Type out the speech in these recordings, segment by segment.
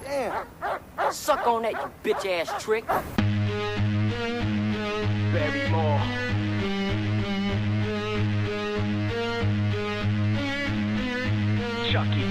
Damn. Suck on that, you bitch-ass trick. Very more. Chucky.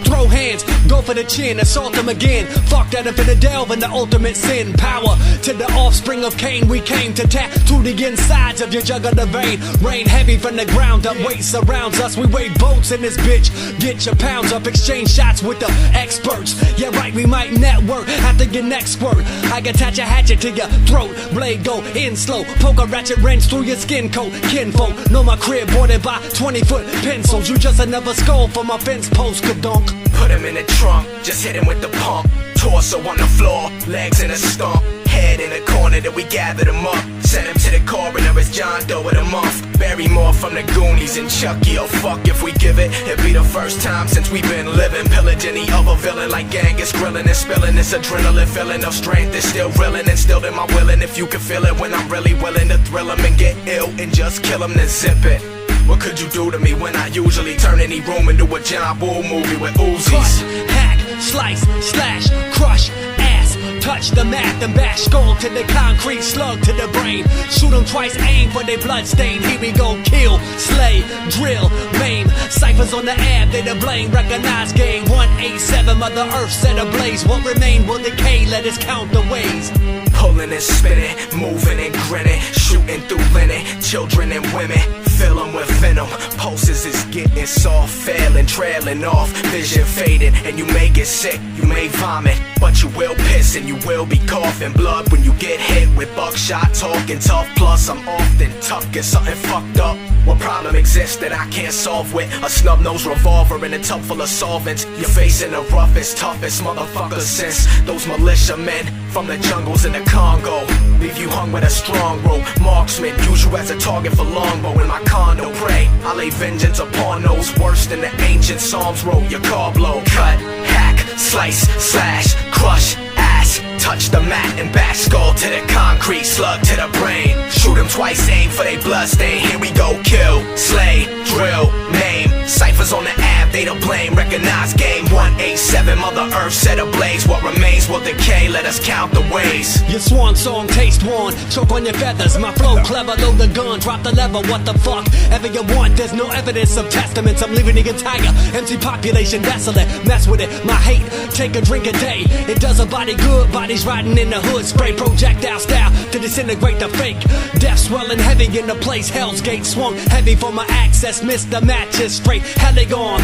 Throw hands, go for the chin, assault them again. Fuck that, I'm finna delve in the ultimate sin. Power to the offspring of Cain. We came to tattoo the insides of your jugular vein. Rain heavy from the ground up, weight surrounds us. We weigh boats in this bitch. Get your pounds up, exchange shots with the experts. Yeah right, we might network after your next squirt. I can attach a hatchet to your throat. Blade go in slow, poke a ratchet wrench through your skin coat. Kinfolk, know my crib boarded by 20-foot pencils. You just another skull for my fence post, kadonk. Put him in the trunk, just hit him with the pump. Torso on the floor, legs in a stump. Head in the corner that we gathered him up. Send him to the coroner as John Doe of the month. Bury more from the Goonies and Chucky. Oh fuck if we give it. It'd be the first time since we've been living. Pillage any other villain like Genghis, grilling and spilling. This adrenaline feeling of strength is still reeling and still in my willing. If you can feel it when I'm really willing to thrill him and get ill and just kill him, then zip it. What could you do to me when I usually turn any room into a John Bull movie with Uzis? Cut, hack, slice, slash, crush, ass, touch the mat, then bash skull to the concrete, slug to the brain. Shoot them twice, aim for their blood stain. Here we go, kill, slay, drill, maim. Ciphers on the ab, they to blame. Recognize game 187, Mother Earth set ablaze. What remain will decay, let us count the ways. Pulling and spinning, moving and grinning, shooting through linen, children and women, fill them with venom. Pulses is getting soft, failing, trailing off, vision fading, and you may get sick, you may vomit, but you will piss and you will be coughing blood when you get hit with buckshot, talking tough. Plus I'm often tough, get something fucked up. What problem exists that I can't solve with a snub-nosed revolver in a tub full of solvents? You're facing the roughest, toughest motherfuckers since those militia men from the jungles in the Congo. Leave you hung with a strong rope. Marksman, use you as a target for longbow in my condo. Pray, I lay vengeance upon those worse than the ancient Psalms wrote. Your car blow, cut, hack, slice, slash, crush, ass, touch the mat and bash skull to the concrete, slug to the brain. Shoot them twice, aim for they blood stain. Here we go, kill, slay, drill, maim. Ciphers on the ab, they to blame. Recognize game 187, Mother Earth set ablaze. What remains will decay, let us count the ways. Your swan song taste worn, choke on your feathers. My flow clever, load the gun, drop the lever. What the fuck, ever you want, there's no evidence of testaments. I'm leaving the entire empty population desolate. Mess with it, my hate, take a drink a day. It does a body good, bodies riding in the hood. Spray projectile style to disintegrate the fake. Death swelling heavy in the place, Hell's Gate swung heavy for my access. Missed the matches, straight heligon.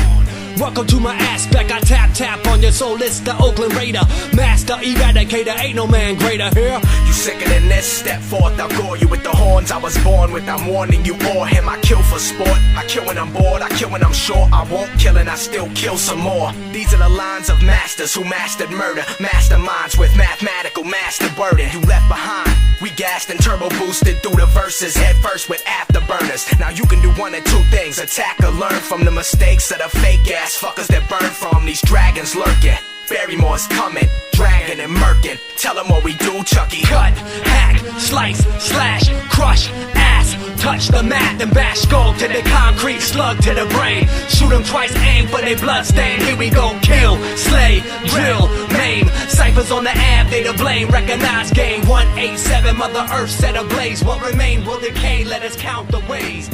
Welcome to my aspect, I tap on your soul, it's the Oakland Raider. Master eradicator, ain't no man greater here. You sicker than this, step forth, I'll gore you with the horns I was born with. I'm warning you or him, I kill for sport. I kill when I'm bored, I kill when I'm sure I won't kill and I still kill some more. These are the lines of masters who mastered murder. Masterminds with mathematical master burden. You left behind, we gassed and turbo boosted through the verses. Head first with afterburners. Now you can do one of two things, attack or learn from the mistakes of the fake ass fuckers that burn from these dragons lurking. Barrymore's coming, dragging and murking. Tell them what we do, Chucky. Cut, hack, slice, slash, crush, ass, touch the mat, then bash skull to the concrete, slug to the brain. Shoot them twice, aim for their blood stain. Here we go, kill, slay, drill, maim. Ciphers on the ab, they to blame. Recognize game 187, Mother Earth set ablaze. What remain will decay, let us count the ways.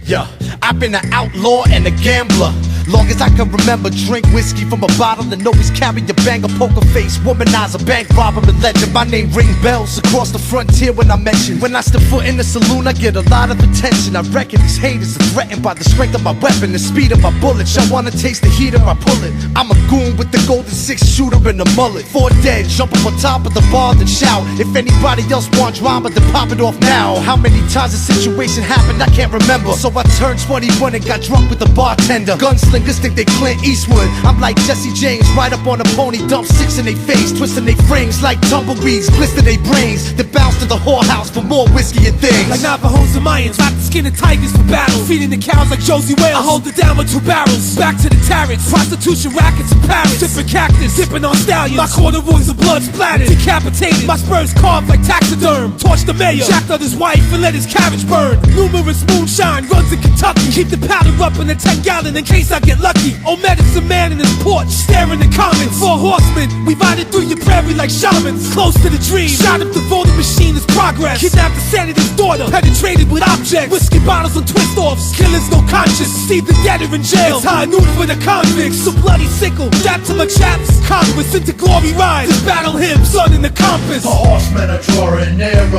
Yeah, I've been an outlaw and a gambler. Long as I can remember, drink whiskey from a bottle and always carry a banger, poker face, womanizer, bank robber and legend. My name ring bells across the frontier when I mention. When I step foot in the saloon, I get a lot of attention. I reckon these haters are threatened by the strength of my weapon, the speed of my bullets. Y'all wanna taste the heat of my bullet? I'm a goon with the golden 6 shooter and a mullet. 4 dead, jump up on top of the bar and shout. If anybody else want drama, then pop it off now. How many times a situation happened, I can't remember. So I turned 21 and got drunk with the bartender. Gunslinger slingers think they Clint Eastwood. I'm like Jesse James, ride up on a pony, dump six in they face, twisting they frames like tumbleweeds, blister they brains, then bounce to the whorehouse for more whiskey and things. Like Navajos and Mayans, rock the skin of tigers for battle, feeding the cows like Josie Wales. I hold it down with 2 barrels, back to the tyrants, prostitution rackets in Paris, sipping cactus, dipping on stallions. My corduroys of blood splattered, decapitated, my spurs carved like taxiderm. Torch the mayor, jacked on his wife and let his carriage burn. Numerous moonshine runs in Kentucky, keep the powder up in a 10-gallon in case I get lucky. Old medicine man in his porch, staring the comments. 4 horsemen, we riding through your prairie like shamans, close to the dream. Shot up the voting machine is progress. Kidnapped the senator's daughter, penetrated with objects. Whiskey bottles and twist-offs, killers no conscience. See the dead are in jail, it's high noon for the convicts. So bloody sickle, strapped to my chaps. Congress into glory rise, this battle hymn, sun in the compass. The horsemen are drawing nearer,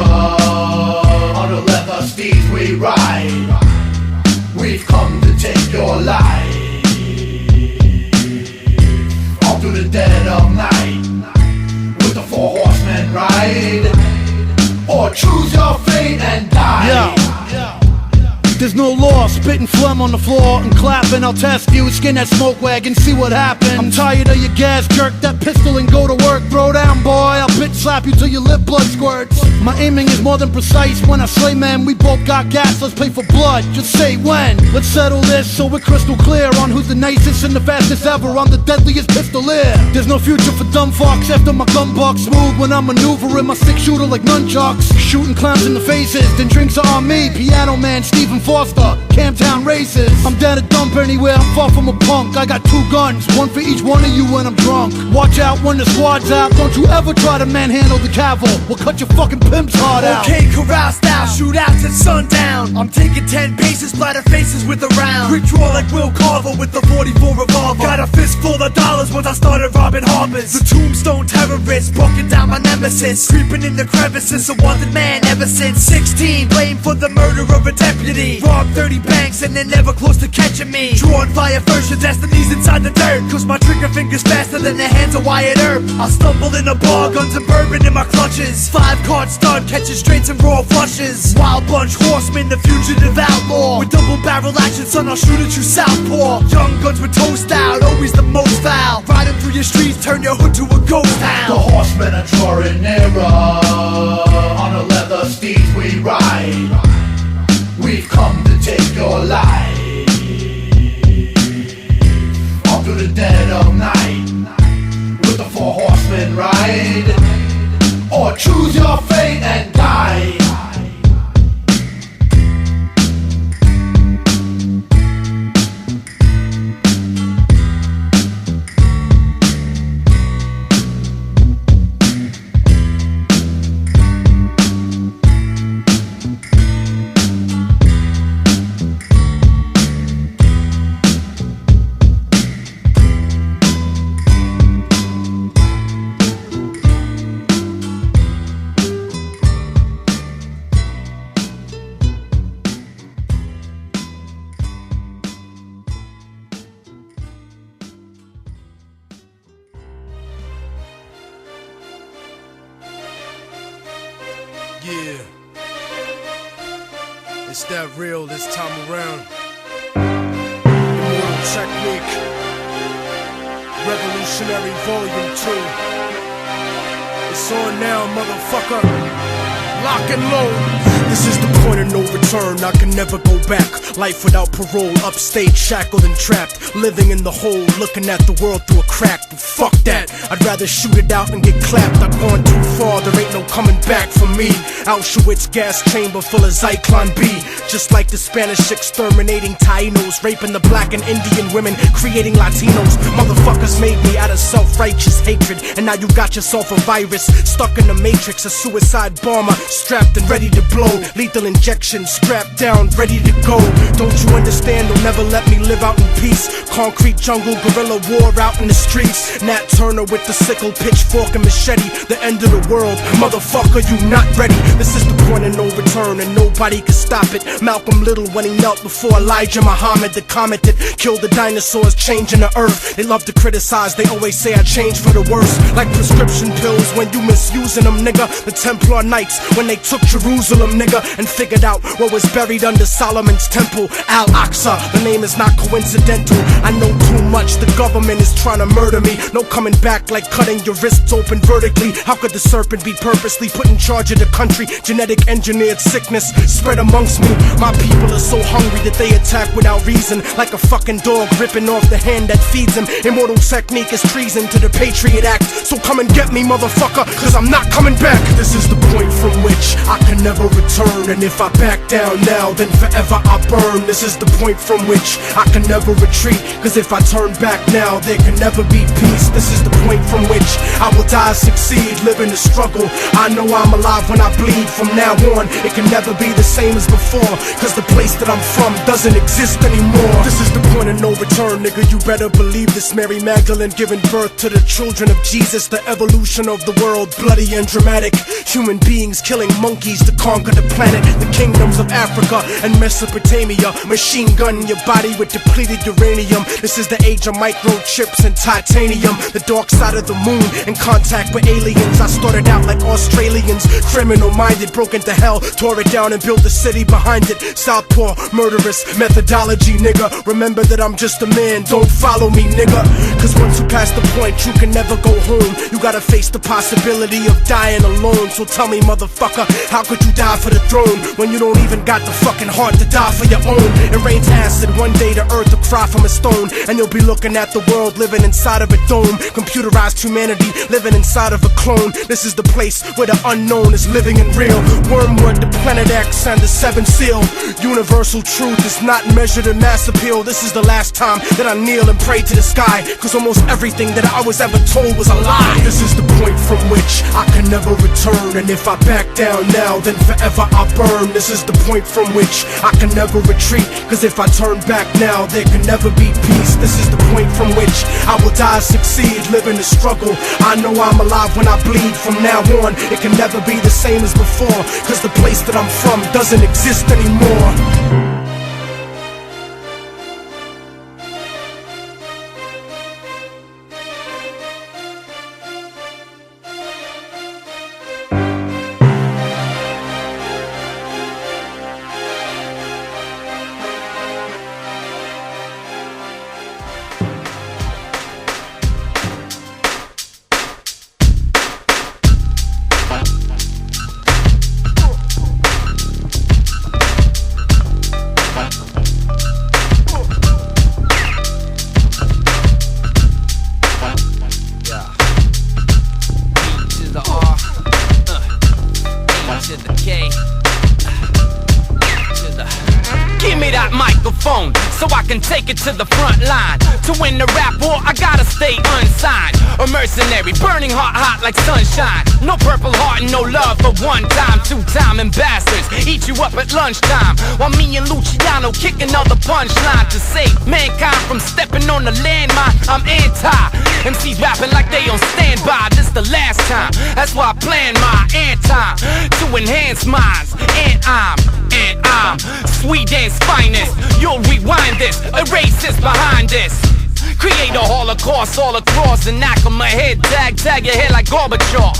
on the leather steeds we ride. We've come to take your life, all through the dead of night. With the 4 horsemen ride, or choose your fate and die. Yeah. There's no law, spitting phlegm on the floor and clapping. I'll test you, skin that smoke wagon, see what happens. I'm tired of your gas, jerk that pistol and go to work. Throw down, boy, I'll bitch slap you till your lip blood squirts. My aiming is more than precise. When I slay men, we both got gas, let's play for blood. Just say when. Let's settle this so we're crystal clear on who's the nicest and the fastest ever. I'm the deadliest pistolier. There's no future for dumb fucks after my gun buck. Smooth when I'm maneuvering my 6-shooter like nunchucks. Shooting clowns in the faces, then drinks are on me. Piano man, Stephen Foster, Camptown races. I'm down to dump anywhere, I'm far from a punk. I got 2 guns, one for each one of you when I'm drunk. Watch out when the squad's out, don't you ever try to manhandle the cavalry. We'll cut your fucking pimp's heart out. Okay, corral style, shootouts at sundown. I'm taking 10 paces, splatter faces with a round. Quick draw like Will Carver with the 44 revolver. Got a fist full of dollars once I started robbing harbors. The tombstone terrorists, broken down my nemesis. Creeping in the crevices, a wanted man ever since 16. Blamed for the murder of a deputy. Robbed 30 banks and they're never close to catching me. Drawing fire first, your destiny's inside the dirt. Cause my trigger finger's faster than the hands of Wyatt Earp. I stumble in a bar, guns and bourbon in my clutches. 5-card stud, catching straights and raw flushes. Wild bunch horsemen, the fugitive outlaw. With double barrel action, son, I'll shoot at you southpaw. Young guns with toast out, always the most foul. Riding through your streets, turn your hood to a ghost town. The horsemen are drawing nearer, on the leather steeds we ride. We've come to take your life, all through the dead of night. With the 4 horsemen ride, or choose your fate and die. Yeah, it's that real this time around. Immortal technique, revolutionary volume 2. It's on now, motherfucker. Lock and load. This is the point of no return, I can never go back. Life without parole, upstate, shackled and trapped. Living in the hole, looking at the world through a crack. But fuck that, I'd rather shoot it out and get clapped. I've gone too far, there ain't no coming back for me. Auschwitz gas chamber full of Zyklon B. Just like the Spanish exterminating Tainos, raping the black and Indian women, creating Latinos. Motherfuckers made me out of self-righteous hatred, and now you got yourself a virus, stuck in the matrix. A suicide bomber, strapped and ready to blow. Lethal injection, strapped down, ready to go. Don't you understand? They'll never let me live out in peace. Concrete jungle, guerrilla war out in the streets. Nat Turner with the sickle, pitchfork and machete. The end of the world, motherfucker, you not ready. This is the point of no return, and nobody can stop it. Malcolm Little when he knelt before Elijah Muhammad, the comet that killed the dinosaurs, changing the earth. They love to criticize, they always say I changed for the worse. Like prescription pills when you misusing them, nigga. The Templar Knights when when they took Jerusalem, nigga, and figured out what was buried under Solomon's temple, Al-Aqsa. The name is not coincidental. I know too much, the government is trying to murder me. No coming back like cutting your wrists open vertically. How could the serpent be purposely put in charge of the country? Genetic engineered sickness spread amongst me. My people are so hungry that they attack without reason, like a fucking dog ripping off the hand that feeds him. Immortal technique is treason to the Patriot Act. So come and get me, motherfucker, cause I'm not coming back. This is the point from which I can never return, and if I back down now, then forever I burn. This is the point from which I can never retreat, cause if I turn back now, there can never be peace. This is the point from which I will die, succeed, live in the struggle. I know I'm alive when I bleed. From now on, it can never be the same as before, cause the place that I'm from doesn't exist anymore. This is the point of no return, nigga, you better believe this. Mary Magdalene giving birth to the children of Jesus. The evolution of the world, bloody and dramatic. Human beings killing monkeys to conquer the planet. The kingdoms of Africa and Mesopotamia. Machine gun your body with depleted uranium. This is the age of microchips and titanium. The dark side of the moon, in contact with aliens. I started out like Australians, criminal minded, broke into hell, tore it down and built a city behind it. Southpaw, murderous methodology, nigga. Remember that I'm just a man, don't follow me, nigga. Cause once you pass the point, you can never go home. You gotta face the possibility of dying alone. So tell me, motherfucker, how could you die for the throne when you don't even got the fucking heart to die for your own? It rains acid, one day the earth will cry from a stone, and you'll be looking at the world living inside of a dome. Computerized humanity living inside of a clone. This is the place where the unknown is living and real. Wormwood, the planet X, and the seventh seal. Universal truth is not measured in mass appeal. This is the last time that I kneel and pray to the sky, cause almost everything that I was ever told was a lie. This is the point from which I can never return, and if I back down now, then forever I burn. This is the point from which I can never retreat, cause if I turn back now, there can never be peace. This is the point from which I will die, succeed, live in the struggle. I know I'm alive when I bleed. From now on, it can never be the same as before, cause the place that I'm from doesn't exist anymore. So I can take it to the front line. To win the rap war, I gotta stay unsigned. A mercenary, burning hot like sunshine. No purple heart and no love for one time. Two-time ambassadors eat you up at lunchtime, while me and Luciano kick another punchline to save mankind from stepping on the landmine. I'm anti MCs rapping like they on standby. This the last time, that's why I plan my antime to enhance minds. And I'm Sweden's finest. You'll rewind this, erase this behind this. Create a holocaust all across and knock on my head, tag your head like Gorbachev.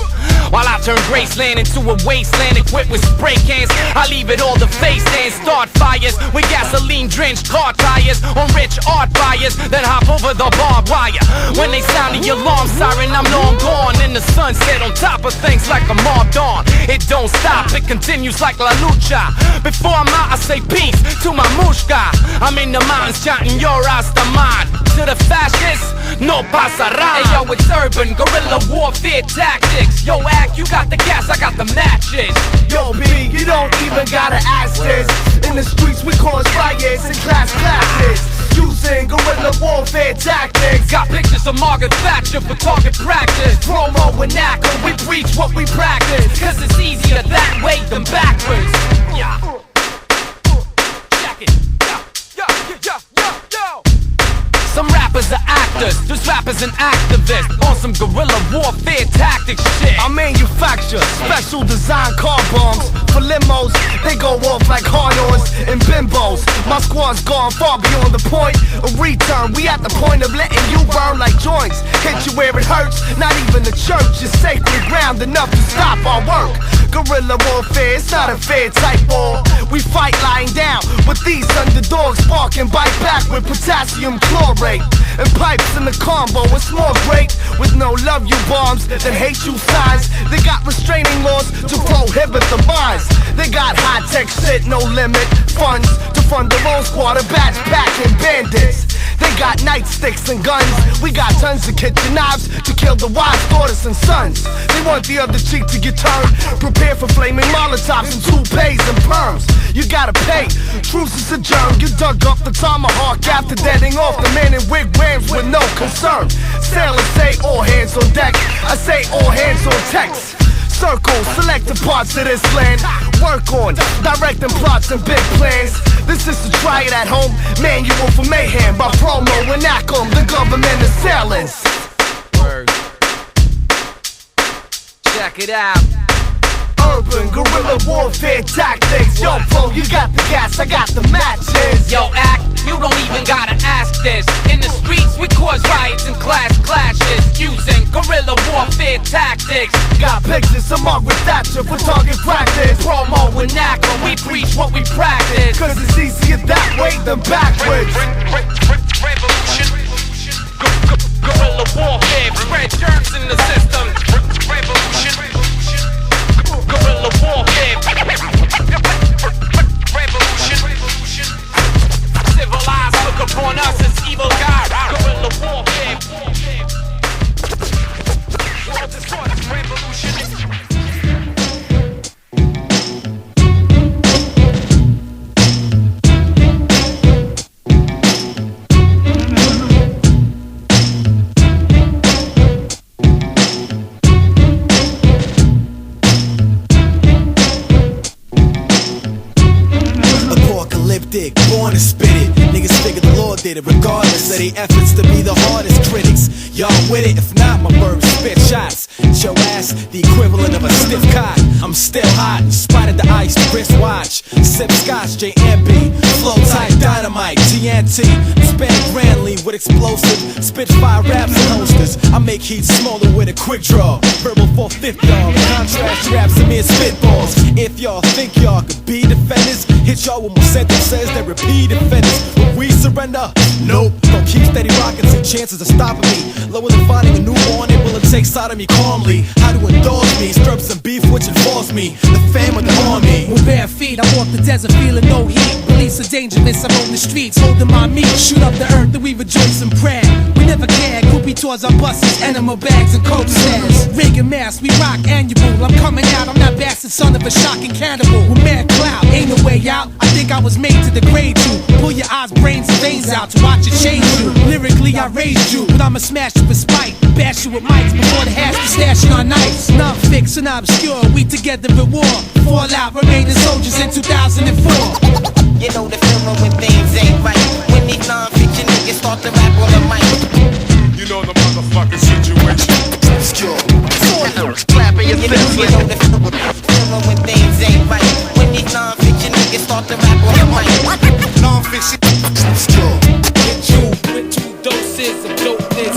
While I turn Graceland into a wasteland equipped with spray cans, I leave it all to face and start fires with gasoline-drenched car tires on rich art buyers, then hop over the barbed wire. When they sound the alarm siren, I'm long gone in the sunset on top of things like a mobbed on. It don't stop, it continues like La Lucha. Before I'm out, I say peace to my mushka. I'm in the mountains chanting your Rastaman. To the fascists, no pasará. Hey yo, it's urban guerrilla warfare tactics. Yo, Ack, you got the gas, I got the matches. Yo, B, you don't even gotta ask this. In the streets we cause riots and class clashes, using guerrilla warfare tactics. Got pictures of Margaret Thatcher for target practice. Promoe and Necro, we preach what we practice, cause it's easier that way than backwards. Yeah. Check it. Yo. Some rappers are actors, there's rappers and activists on some guerrilla warfare tactics shit. I manufacture special design car bombs for limos. They go off like hard-ons and bimbos. My squad's gone far beyond the point of return. We at the point of letting you burn like joints. Hit you where it hurts, not even the church is sacred ground enough to stop our work. Guerrilla warfare, it's not a fair type war. We fight lying down with these underdogs, bark and bite back with potassium chlorate and pipes in the combo. It's more great with no love you bombs than hate you signs. They got restraining laws to prohibit the mines. They got high-tech shit, no limit funds to fund their own squad of backpacking bandits. They got nightsticks and guns. We got tons of kitchen knives to kill the wives, daughters, and sons. They want the other cheek to get turned. Prepare for flaming molotovs and toupees and perms. You gotta pay. Truce is adjourned. You dug up the tomahawk after deading off the man in wigwams with no concern. Sailors say all hands on deck. I say all hands on text. Circle, select the parts of this land. Work on directing plots and big plans. This is to try it at home. Manual for mayhem by Promoe and Necro, the government assailants. Word. Check it out. Urban guerrilla warfare tactics. Yo, bro, you got the gas, I got the matches. Yo, act, you don't even gotta ask this. In the streets, we cause riots and class clashes using guerrilla warfare tactics. Got pictures of Margaret Thatcher for target practice. Promoe and Necro, we preach what we practice. Cause it's easier that way than backwards. Revolution. Guerrilla warfare, spread germs in the system. Revolution. Guerrilla warfare. Revolution. Civilized look upon us as evil guys. Guerrilla warfare. World destroys revolution. Apocalyptic, born to spit it. Niggas figure the Lord did it, regardless of their efforts to be the hardest critics. Y'all with it? If not, my birds spit shots. It's your ass, the equivalent of a stiff cock. I'm still hot, in spite of the ice wristwatch. Sip scotch, JMB, flow tight, dynamite, TNT. Spend grandly with explosive, spitfire raps and holsters. I make heat smaller with a quick draw. Verbal 450, y'all. Contrast raps and mere spitballs. If y'all think y'all could be defenders, hit y'all with more sentences that repeat offenders. Will we surrender? Nope. Don't keep steady rocking, see chances of stopping me. Lower than finding a newborn, able to take sodomy calmly. How to indulge me, stir up some beef which involves me. The fam with the army. With bare feet, I walk the desert feeling no heat. Beliefs are dangerous, I'm on the streets holding my meat. Shoot up the earth and we rejoice in prayer. We never care, groupie tours our buses, animal bags and coke stands. Reagan mask, we rock annual. I'm coming out, I'm that bastard son of a shocking cannibal. With mad cloud, ain't no way out. I think I was made to degrade you. Pull your eyes, brains and veins out to watch it change you. Lyrically I raised you, but I'ma smash you with spite. Bash you with mics before the hash be stashing our knives. Non-fix and obscure, we together at war. Fall out, remaining soldiers in 2004. You know the feeling when things ain't right. When these non-fiction niggas start to rap on the mic. You know the motherfucking situation. Obscure. Clapping your fist. You know the feeling when things ain't right. When these non-fiction niggas start to rap on the mic. Non-fiction. Obscure. Get you with 2 doses of dopeness.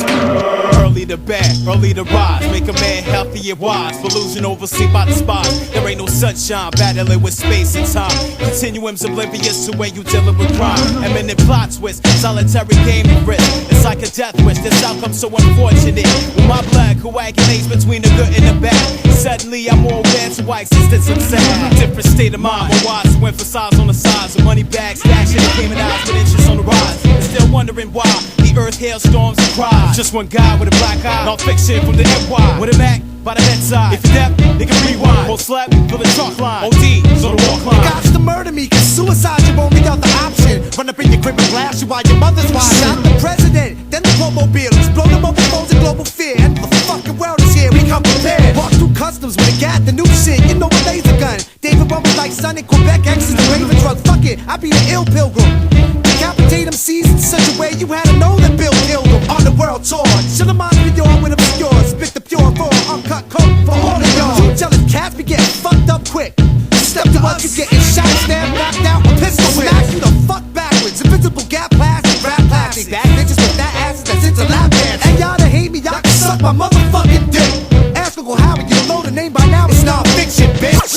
Early to bed, early to rise. Make a man healthy and wise. Illusion overseen by the spies. There ain't no sunshine, battling with space and time. Continuums oblivious to when you dealing with crime. Eminent plot twist, solitary game of risk. It's like a death wish, this outcome so unfortunate. With my blood coagulates between the good and the bad. Suddenly I'm more aware to why existence I'm sad. Different state of mind, more wise to emphasize on the size of money bags, stashing and cayman eyes with interest on the rise. And still wondering why the earth hailstorms and cries. Just one guy with a black eye, non-fiction from the NY. With a Mac by the bedside. If you're deaf, nigga rewind. Whole slap for the chalk line. OD, so the walk line. You got to murder me, cause suicide's your only other option. Run up in your crib and blast you while your mother's watching. Shot the president, then the Promobile. Explode the mobile phones in global fear. And the fucking world is here, we come prepared. Walk through customs with a gat, the new shit. You know a laser gun. David Rumble like Sun in Quebec. X is the Raven drug. Fuck it, I be the ill pilgrim. Decapitate them seas in such a way you had to know that Bill killed them. On the world tour, should've mind me on with obscure. Spit the pure raw, uncut coke for all of y'all. You jealous cats be getting fucked up quick. Step to us, you getting shot, stabbed, knocked out, a pistol whip. Smack you the fuck backwards. Invisible gap plastic, rap plastic. Bad bitches with that asses that's into lap dance. And y'all that hate me, y'all can suck my motherfucking dick. Ask Uncle Howard, you don't know the name by now. It's non-fiction, bitch.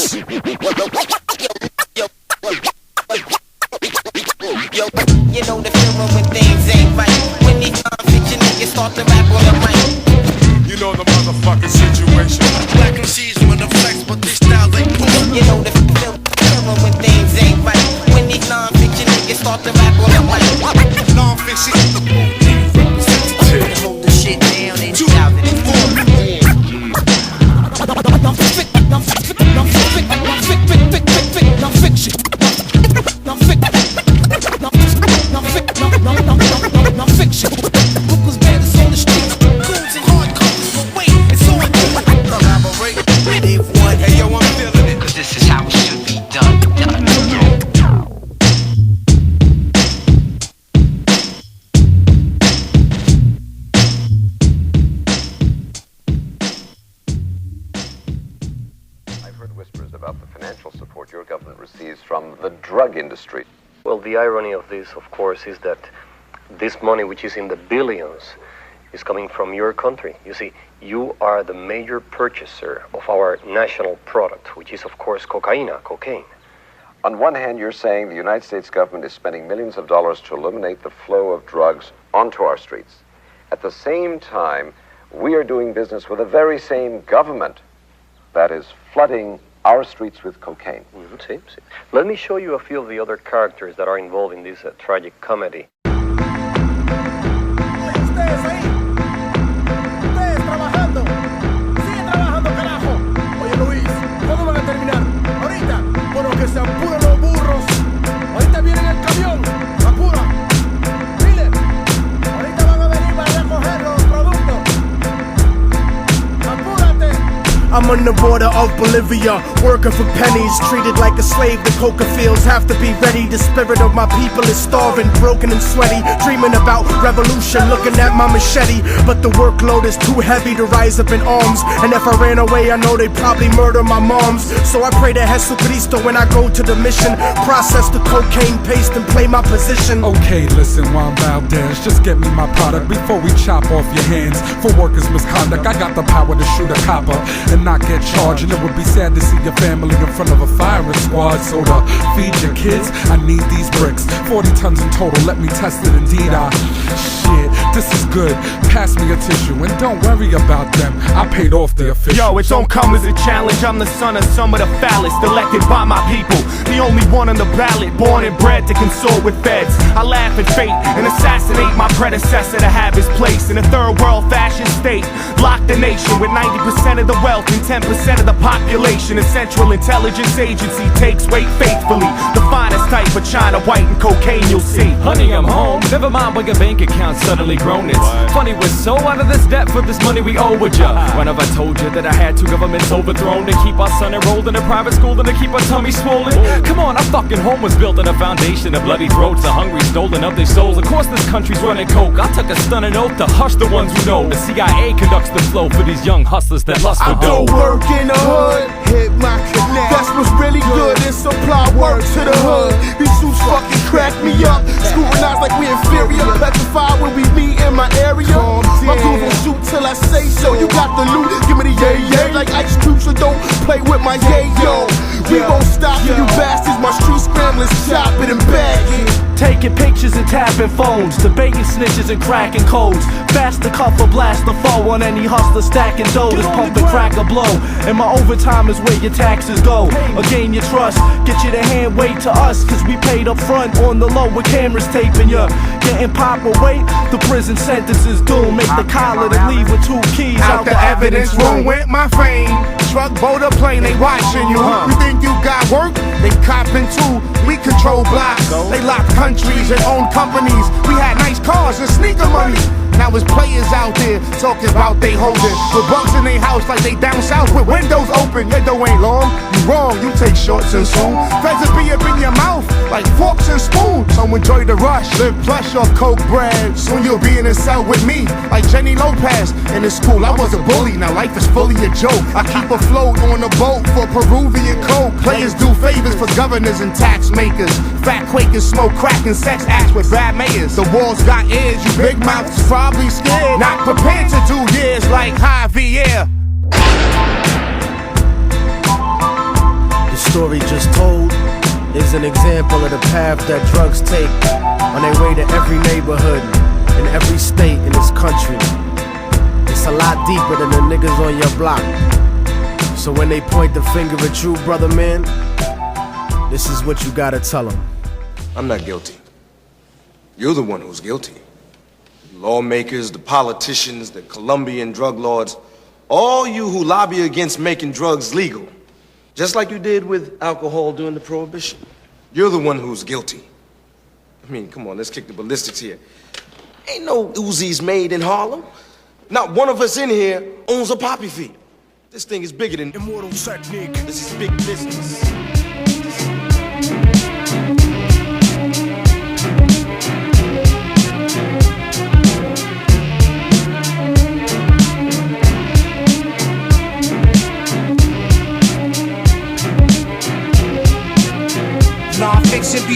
the drug industry. Well, the irony of this, of course, is that this money, which is in the billions, is coming from your country. You see, you are the major purchaser of our national product, which is, of course, cocaine. On one hand, you're saying the United States government is spending millions of dollars to eliminate the flow of drugs onto our streets. At the same time, we are doing business with the very same government that is flooding our streets with cocaine. See. Let me show you a few of the other characters that are involved in this tragic comedy. Que se apuren los burros. Ahorita vienen el camión. Apura. Dile. Ahorita van a venir para recoger los productos. Apúrate. I'm on the border of Bolivia, working for pennies, treated like a slave. The coca fields have to be ready. The spirit of my people is starving, broken and sweaty, dreaming about revolution, looking at my machete. But the workload is too heavy to rise up in arms. And if I ran away, I know they'd probably murder my moms. So I pray to Jesucristo when I go to the mission, process the cocaine paste and play my position. Okay, listen, Juan Valdez, just get me my product before we chop off your hands for workers' misconduct. I got the power to shoot a copper and not get charged, and it would be sad to see your family in front of a firing squad. So to feed your kids, I need these bricks, 40 tons in total, let me test it. Indeed, shit, this is good, pass me a tissue, and don't worry about them, I paid off the official. Yo, it don't come as a challenge, I'm the son of some of the foulest, elected by my people, the only one on the ballot, born and bred to consort with feds. I laugh at fate and assassinate my predecessor to have his place in a third world fashion state. Lock the nation with 90% of the wealth and 10% of the population. A Central Intelligence Agency takes weight faithfully. The finest type of China white and cocaine you'll see. Honey, I'm home. Never mind when your bank account suddenly grown. It's funny, we're so out of this debt for this money we owe with ya. When have I told you that I had two governments overthrown to keep our son enrolled in a private school and to keep our tummy swollen? Come on, our fucking home was built on a foundation of bloody throats, the hungry stolen of their souls. Of course this country's running coke. I took a stunning oath to hush the ones who know. The CIA conducts the flow for these young hustlers that lust for dough. Work in the hood, hit my connect. That's what's really good, and supply work to the hood. These suits fucking crack me up, scrutinized like we inferior, petrified when we meet in my area. My dudes won't shoot till I say so. You got the loot, give me the yay like Ice Cube, so don't play with my yayo. We won't stop you bastards, my street scramblers chop it and bag it. Taking pictures and tapping phones, debating snitches and cracking codes. Fast to cuff or blast the foe on any hustler stacking doughs. Pump the crack or blow, and my overtime is where your taxes go. Or gain your trust, get you to hand wait to us, cause we paid up front on the low with cameras taping ya. Getting pop or wait, the prison sentence is doomed. Make the collar to leave with 2 keys out the evidence room. Went my fame, truck, boat, or plane, they watching you. You think you got work? They copping too. We control blocks, they lock countries and own companies. We had nice cars and sneaker money. Now it's players out there talking about they holding with bunks in their house like they down south with windows open. Your dough ain't long, you wrong, you take shorts and soon. Feds will be up in your mouth like forks and spoons. So enjoy the rush, live plush or coke bread. Soon you'll be in a cell with me like Jenny Lopez. In the school I was a bully, now life is fully a joke. I keep afloat on a boat for Peruvian coke. Players do favors for governors and tax makers. Fat Quakers smoke crack and sex acts with bad mayors. The walls got ears, you big mouths probably scared, not prepared to do years like Javier. The story just told is an example of the path that drugs take on their way to every neighborhood in every state in this country. It's a lot deeper than the niggas on your block. So when they point the finger at you, brother man, this is what you gotta tell them. I'm not guilty. You're the one who's guilty. Lawmakers, the politicians, the Colombian drug lords, all you who lobby against making drugs legal, just like you did with alcohol during the Prohibition. You're the one who's guilty. I mean, come on, let's kick the ballistics here. Ain't no Uzis made in Harlem. Not one of us in here owns a poppy field. This thing is bigger than Immortal technique. This is big business. Nah,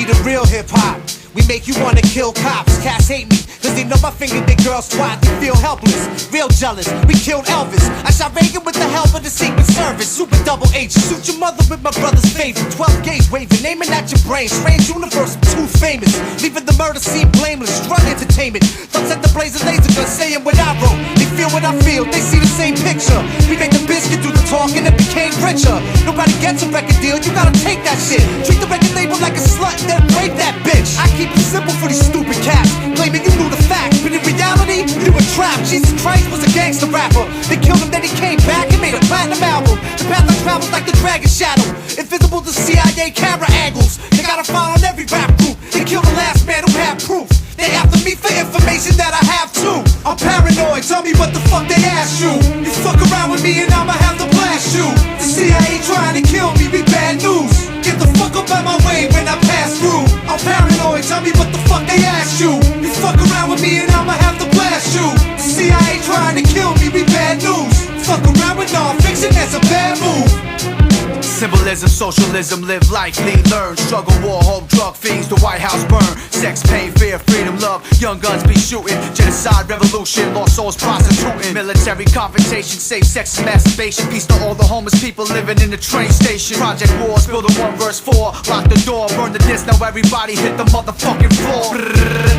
the real hip-hop. We make you wanna kill cops. Cats hate me, cause they know my finger, they girls twat. They feel helpless, real jealous. We killed Elvis. I shot Reagan with the help of the Secret Service. Super double H, shoot your mother with my brother's favorite. 12 gauge waving, aiming at your brain. Strange universe, too famous. Leaving the murder scene blameless. Drug entertainment. Thugs at the blaze of laser gun, saying what I wrote. They feel what I feel, they see the same picture. We make the biscuit do the talking and became richer. Nobody gets a record deal, you gotta take that shit. Treat the record label like a slut and then rape that bitch. I keep it simple for these stupid cats, claiming you knew the facts, but in reality, you were trapped. Jesus Christ was a gangster rapper. They killed him, then he came back and made a platinum album. The path I traveled like the dragon shadow, invisible to CIA camera angles. They got a file on every rap group. They killed the last man who had proof. They after me for information that I have too. I'm paranoid, tell me what the fuck they asked you. You fuck around with me and I'ma have to blast you. The CIA trying to kill me, be bad news. Get the fuck up out my way when I pass through. I'm paranoid, tell me what the fuck they asked you. You fuck around with me and I'ma have to blast you. The CIA trying to kill me, be bad news. Fuck around with non-fiction, that's a bad move. Symbolism, socialism, live life, lead, learn. Struggle, war, hope, drug fiends, the White House burn. Sex, pain, fear, freedom, love. Young guns be shooting. Genocide, revolution, lost souls prostituting. Military confrontation, safe sex and masturbation. Peace to all the homeless people living in the train station. Project Wars, build a 1 verse 4. Lock the door, burn the disc, now everybody hit the motherfucking floor.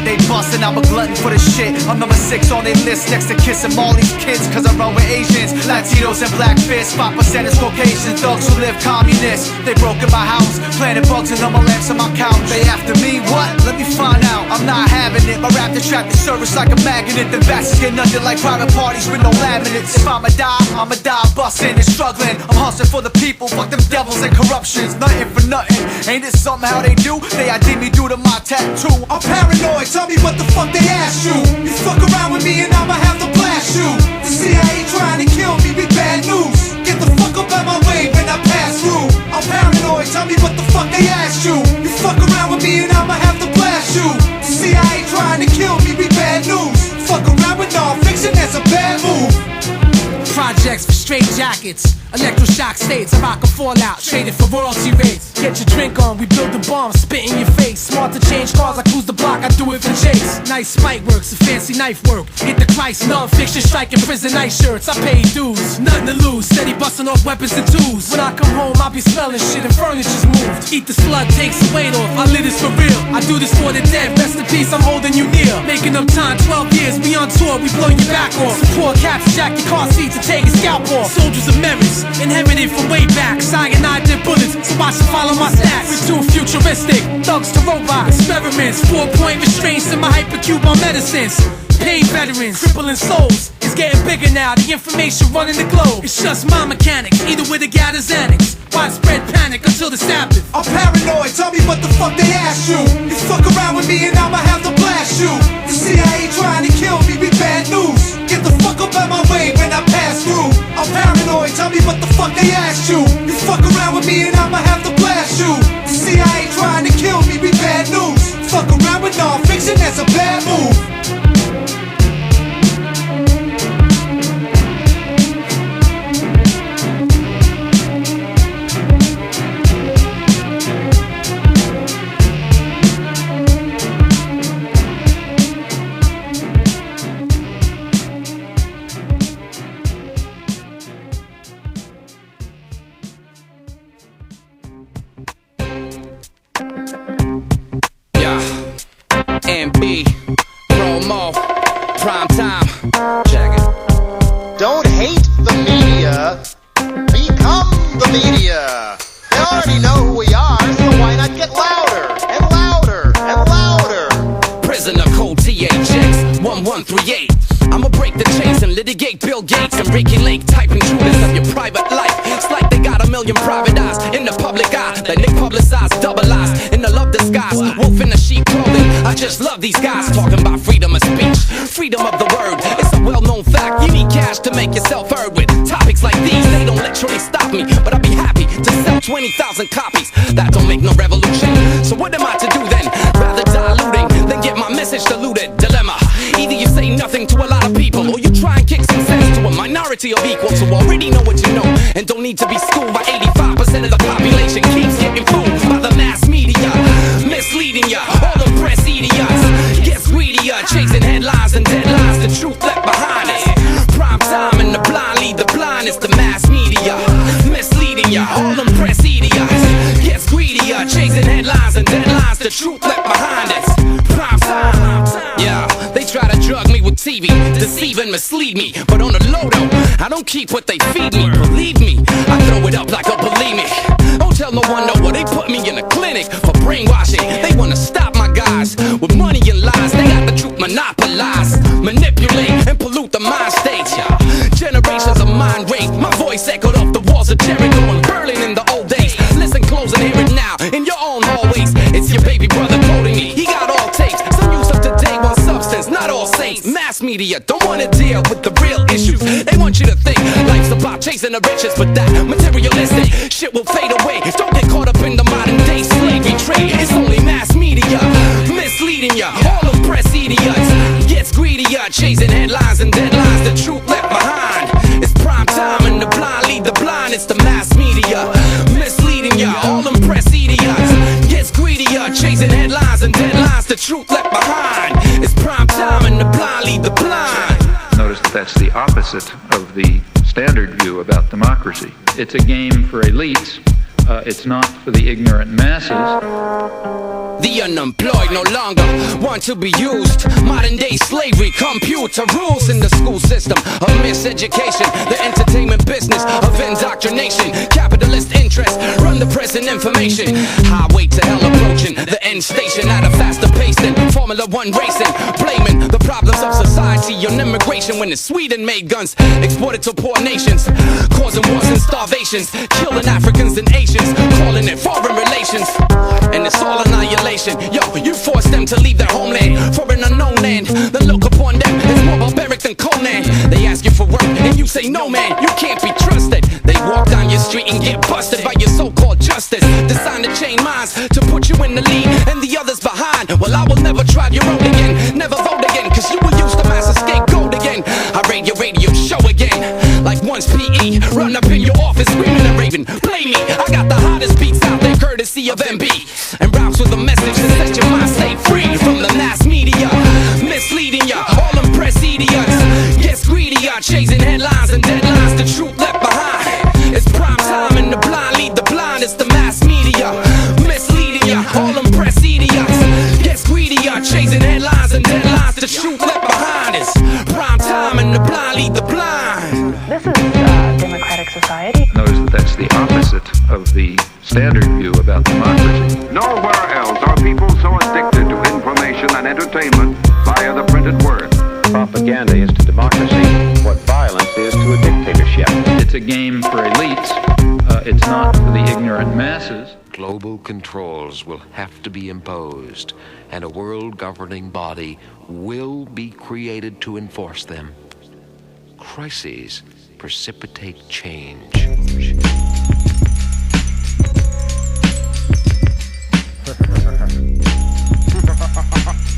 They bustin', I'm a glutton for the shit. I'm number 6 on their list, next to kissing all these kids. Cause I run with Asians, Latinos and black fists. 5% is Caucasians, thugs who live communists. They broke in my house, planted bugs and my lamps on my couch. They after me, what? Let me find out. I'm not having it. My rap attract the service like a magnet. The bastards get nothing like private parties with no laminates. If I'ma die bustin' and struggling. I'm hustling for the people, fuck them devils and corruptions. Nothing for nothing. Ain't this something how they do? They ID me due to my tattoo. I'm paranoid, tell me what the fuck they asked you. You fuck around with me and I'ma have to blast you. The CIA trying to kill me, be bad news. Get the fuck up out my way when I pass through. I'm paranoid, tell me what the fuck they asked you. You fuck around with me and I'ma have to blast you. The CIA trying to kill me, be bad news. Fuck around with non-fiction, that's a bad move. Projects for straight jackets, electroshock states. I rock a fallout, traded for royalty rates. Get your drink on, we build a bomb, spit in your face. Smart to change cars, I cruise the block, I do it for chase. Nice spike works, a fancy knife work. Get the Christ, non-fiction, striking prison night shirts. I pay dues, nothing to lose. Steady busting off weapons and tools. When I come home, I'll be smelling shit and furniture's moved. Eat the slug, takes the weight off, I live this for real. I do this for the dead, rest in peace, I'm holding you near. Making up time, 12 years, we on tour, we blow your back off. Support caps, jack your car seats and take a scalp off. Soldiers of merits, inherited from way back. Cyanide did bullets, so I should follow my stats. We're too futuristic, thugs to robots. Experiments, 4-point restraints in my hypercube on medicines. Pain veterans, crippling souls. It's getting bigger now, the information running the globe. It's just my mechanics, either with a gat or Xanax. Widespread panic until the Sabbath. I'm paranoid, tell me what the fuck they asked you. You fuck around with me and I'ma have to blast you. The CIA trying to kill me, be bad news. Get the fuck up out my way when I pass through. I'm paranoid, tell me what the fuck they asked you. You fuck around with me and I'ma have to blast you. The CIA trying to kill me, be bad news. Fuck around with non-fiction, that's a bad move. MB, Promoe, prime time. Check it. Don't hate the media, become the media. They already know who we are, so why not get louder and louder and louder? Prisoner code THX 1138. I'ma break the chains and litigate Bill Gates and Ricky Lake type intruders of your private life. It's like they got a million private eyes in the public eye. They Nick publicized, double lies in the love disguise. Wolf in the sheep clothing. I just love these guys talking about freedom of speech, freedom of the word. It's a well-known fact. You need cash to make yourself heard with topics like these. They don't literally stop me, but I'd be happy to sell 20,000 copies. That don't make no revolution. So what am I to do then? Rather diluting than get my message diluted. Dilemma. Either you say nothing to a lot of people, or you try and kick some sense to a minority of equals who already know what you know and don't need to be schooled by 85% of the population. Keeps getting fooled by the mass media, misleading the truth left behind us. Prime time and the blind lead the blind. It's the mass media misleading ya. All them press idiots gets greedier, chasing headlines and deadlines. The truth left behind us. Prime time. Yeah, they try to drug me with TV, deceive and mislead me, but on the low though, I don't keep what they feed me. Believe me, I throw it up like a bulimic. Don't tell no one though, well they put me in a clinic for brainwashing. They wanna stop my guys with money and lies. They got the truth monopolized, manipulate and pollute the mind state. Generations of mind rape, my voice echoed off the walls of Jericho and Berlin in the old days. Listen close and hear it now in your own hallways. It's your baby brother quoting me, he got all tapes. Some use of today want substance, not all saints. Mass media don't wanna deal with the real issues. They want you to think life's about chasing the riches, but that materialistic shit will fade away. Don't get caught up in the modern day slavery trade. It's only mass media misleading ya. All the press idiots gets greedier, chasing headlines and deadlines. The truth left behind. It's prime time and the blind lead the blind. It's the mass media misleading ya. All them press idiots gets greedier, chasing headlines and deadlines. The truth left behind. It's prime time and the blind lead the blind. Notice that that's the opposite of the standard view about democracy. It's a game for elites. It's not for the ignorant masses. The unemployed no longer want to be used. Modern day slavery, computer rules in the school system of miseducation. The entertainment business of indoctrination. Capitalist interests run the present information. Highway to hell approaching the end station at a faster pace than Formula One racing. Blaming the problems of society on immigration when the Sweden made guns exported to poor nations, causing wars and starvations, killing Africans and Asians, calling it foreign relations. And it's all annihilation. Yo, you force them to leave their homeland for an unknown land. The look upon them is more barbaric than Conan. They ask you for work and you say no man, you can't be trusted. They walk down your street and get busted by your so-called justice. Design to chain minds to put you in the lead and the others behind. Well, I will never drive your road again, never vote again, cause you will use the mass scapegoat again. I raid your radio show again, like once PE. Run up in your office screaming and raving, play me. I got the hottest beats out there courtesy of MB. And rhymes with a message to set your mind stay free from the mass media misleading ya. All them press idiots gets greedier, chasing headlines and deadlines. The truth left behind. It's prime time and the blind lead the blind. It's the mass media misleading ya. All them press idiots gets greedier, chasing headlines and deadlines. The truth left behind is prime time and the blind lead the blind. This is democratic society. Notice that that's the opposite of the standard view about democracy. Nowhere else are people so addicted to information and entertainment via the printed word. Propaganda is to democracy what violence is to a dictatorship. It's a game for elites. It's not for the ignorant masses. Global controls will have to be imposed, and a world governing body will be created to enforce them. Crises precipitate change.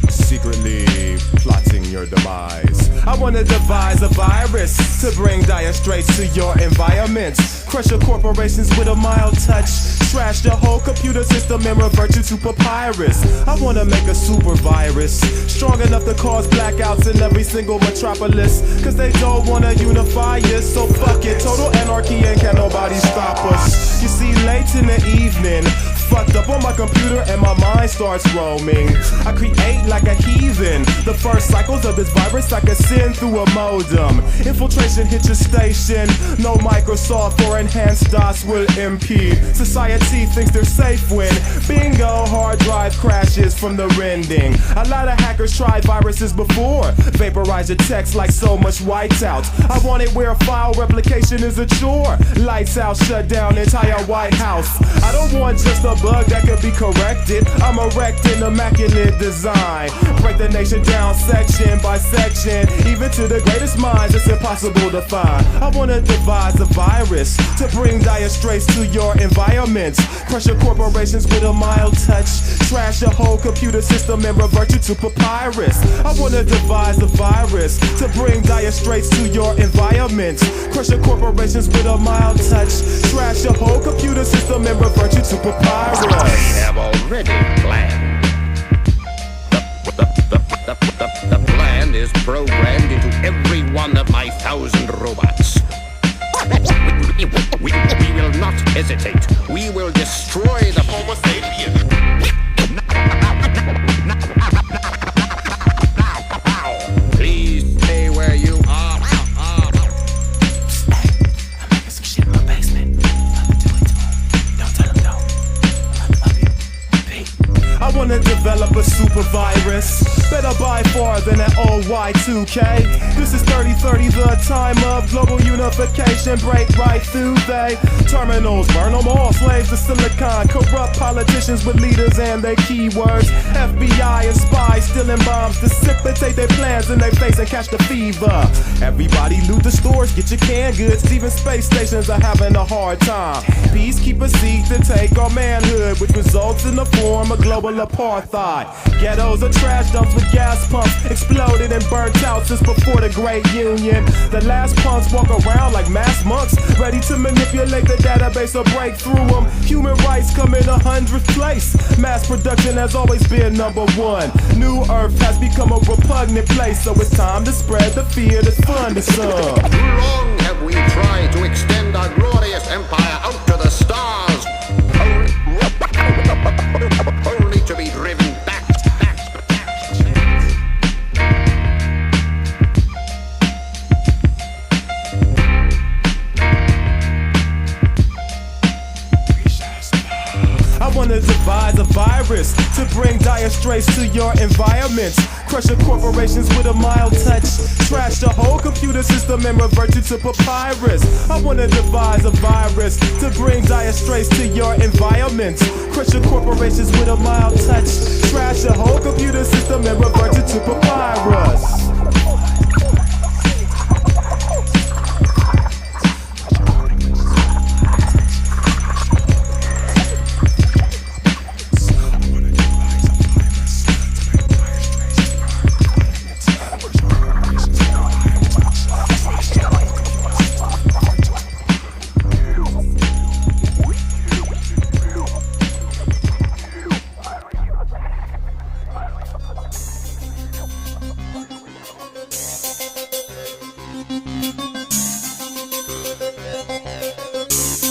Secretly plotting your demise. I wanna devise a virus to bring dire straits to your environment. Crush your corporations with a mild touch. Trash your whole computer system and revert you to papyrus. I wanna make a super virus strong enough to cause blackouts in every single metropolis. Cause they don't wanna unify us, so fuck it. Total anarchy and can nobody stop us. You see, late in the evening, fucked up on my computer and my mind starts roaming. I create like a heathen. The first cycles of this virus I can send through a modem. Infiltration hit your station. No Microsoft or enhanced DOS will impede. Society thinks they're safe when bingo, hard drive crashes from the rending. A lot of hackers tried viruses before. Vaporize your text like so much whiteout. I want it where file replication is a chore. Lights out, shut down entire White House. I don't want just a bug that could be corrected. I'm erecting immaculate design. Break the nation down section by section. Even to the greatest minds, it's impossible to find. I wanna devise a virus to bring dire straits to your environment. Crush your corporations with a mild touch. Trash your whole computer system and revert you to papyrus. I wanna devise a virus to bring dire straits to your environment. Crush your corporations with a mild touch. Trash your whole computer system and revert you to papyrus. I have already planned. The plan is programmed into every one of my 1,000 robots. We will not hesitate. We will destroy the Homo sapien. Please stay where you are. I'm making some shit in my basement. Don't tell him no. Love you. I wanna develop a super virus, better by far than that old Y2K. This is 3030, the time of global unification. Break right through they terminals, burn them all. Slaves to silicon, corrupt politicians with leaders and their keywords. FBI and spies stealing bombs, dissipate their plans in their face and catch the fever. Everybody loot the stores, get your canned goods. Even space stations are having a hard time. Peacekeepers seek to take our manhood, which results in the form of global apartheid. Ghettos are trash dumps with gas pumps, exploded and burnt out since before the Great Union. The last punks walk around like mass monks, ready to manipulate the database or break through them. Human rights come in 100th place. Mass production has always been number one. New Earth has become a repugnant place, so it's time to spread the fear that's fun to some. Too long have we tried to extend our glorious empire out to the stars, only to be driven back. I wanna devise a virus to bring dire straits to your environments. Crush your corporations with a mild touch. Trash the whole computer system and revert you to papyrus. I wanna devise a virus to bring dire straits to your environment. Crush your corporations with a mild touch. Trash the whole computer system and revert you to papyrus.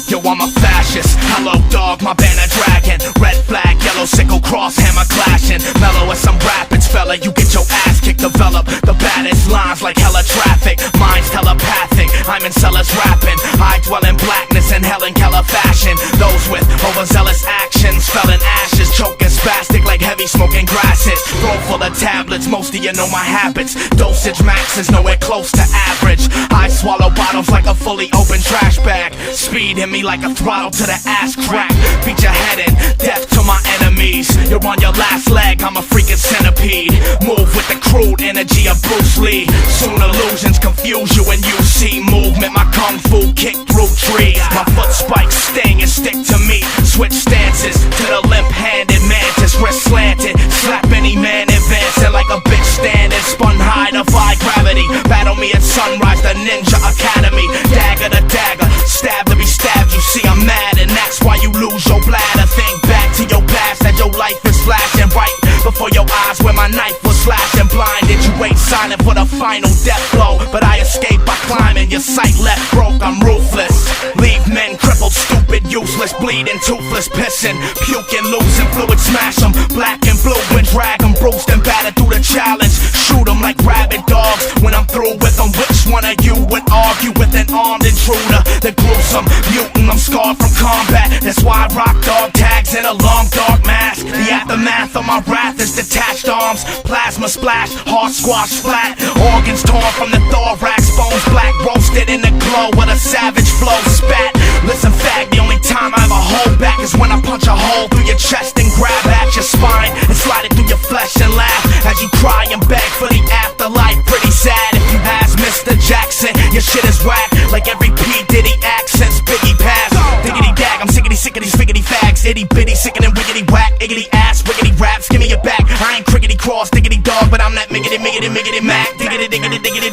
Yo, I'm a fascist. Hello, dog, my banner dragon. Red flag, yellow sickle, cross, hammer clashing. Mellow as some rapids, fella, you get your ass kicked. Develop the baddest lines like hella traffic. Mine's telepathic, I'm in cellars rapping. I dwell in blackness and Helen Keller fashion. Those with overzealous actions fell in ashes, choking spastic like heavy smoking grasses. Roll full of tablets, most of you know my habits. Dosage max is nowhere close to average. I swallow bottles like a fully open trash bag. Speed hit me like a throttle to the ass crack. Beat your head in, death to my enemies. You're on your last leg, I'm a freaking centipede. Move with the crude energy of Bruce Lee. Soon illusions confuse you when you see movement. My kung fu kick through trees. My foot spikes sting and stick to me. Switch stances to the limp-handed mantis. Wrist slanted, slap any man advancing like a bitch standing. Spun high, defy gravity. Battle me at sunrise, the Ninja Academy. Dagger to dagger, stab to be stabbed. You see I'm mad and that's why you lose your bladder. Think back to your past as your life is flashing right before your eyes where my knife was slashing. Blinded, you wait silent for the final death blow, but I escape by climbing. Your sight left broke, I'm ruthless. Leave men crippled, stupid, useless, bleeding, toothless, pissing, puking, losing fluid, smash them. Black and blue and drag them, bruised and battered through the challenge. Shoot them like rabid dogs. When I'm through with them, which one of you would argue with an armed intruder? The gruesome mutant, I'm scarred from combat. That's why I rock dog tags in a long dark mask. The aftermath of my wrath is detached arms, plasma splash, heart squash flat, organs torn from the thorax, bones black roasted in the glow with a savage flow spat. Listen fag, the only time I ever hold back is when I punch a hole through your chest and grab at your spine and slide it through your flesh and laugh as you cry and beg for the afterlife. Pretty sad if you ask Mr. Jackson, your shit is whack like every P. Diddy accents Biggie pass. Diggity dag, I'm sickety sick of these figgity fags. Itty bitty, sicker than wiggity whack. Iggity ass, wiggity raps, give me your back. I ain't crickety cross, diggity dog, but I'm that miggity mac. Diggity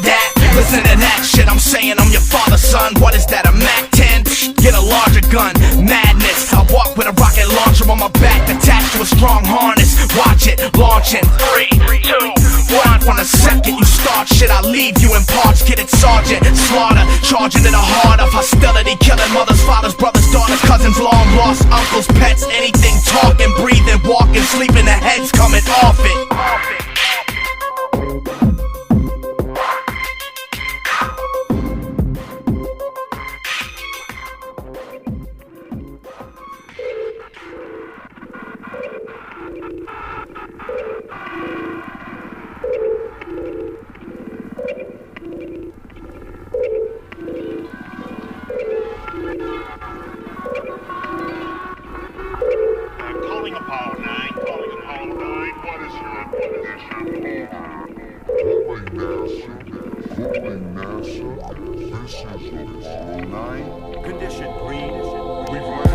dat. Listen to that shit I'm saying, I'm your father's son. What is that, a Mac 10? Get a larger gun, madness. I walk with a rocket launcher on my back, attached to a strong harness. Watch it, launching, 3, 2, 1. From the the second you start shit, I leave you in parts. Get it, sergeant, slaughter, charging to the heart of hostility, killing mothers, fathers, brothers, daughters, cousins, long lost, uncles, pets, anything, talking, breathing, walking, sleeping, the heads coming off it. Condition green. We've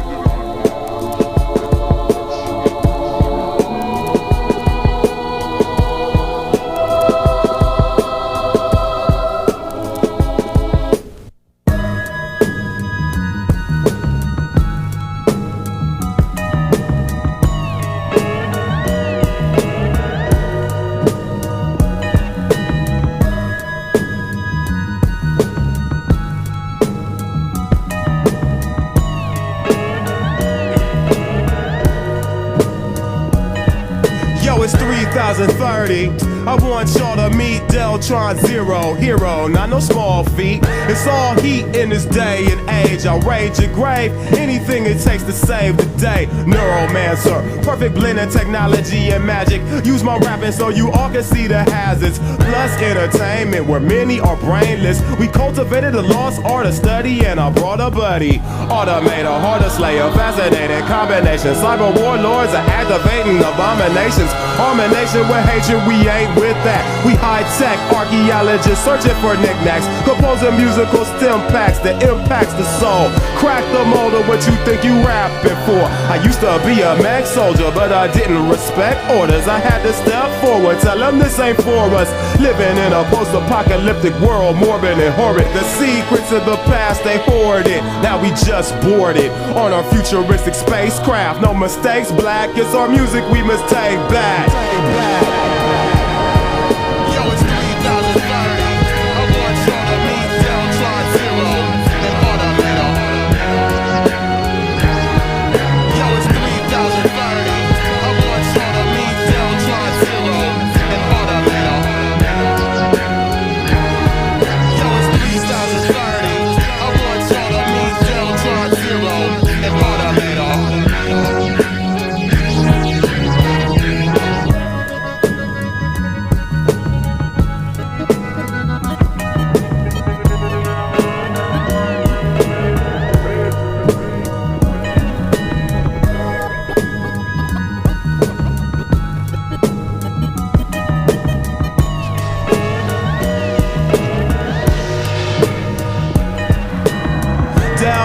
It's 3030. I want y'all to meet Deltron Zero, hero, not no small feat. It's all heat in this day and age. I'll rage your grave, anything it takes to save the day. Neuromancer, perfect blend of technology and magic. Use my rapping so you all can see the hazards. Plus entertainment where many are brainless. We cultivated the lost art of study and I brought a buddy. Automator, harder slayer, fascinating combination. Cyber warlords are activating abominations. Harmonation with hatred, we ain't with that. We high-tech archaeologists searching for knickknacks, composing musical stem packs that impacts the soul. Crack the mold of what you think you rapping for. I used to be a mag soldier, but I didn't respect orders. I had to step forward, tell them this ain't for us. Living in a post-apocalyptic world, morbid and horrid. The secrets of the past, they hoard it. Now we just boarded on our futuristic spacecraft. No mistakes, black, it's our music we must take back.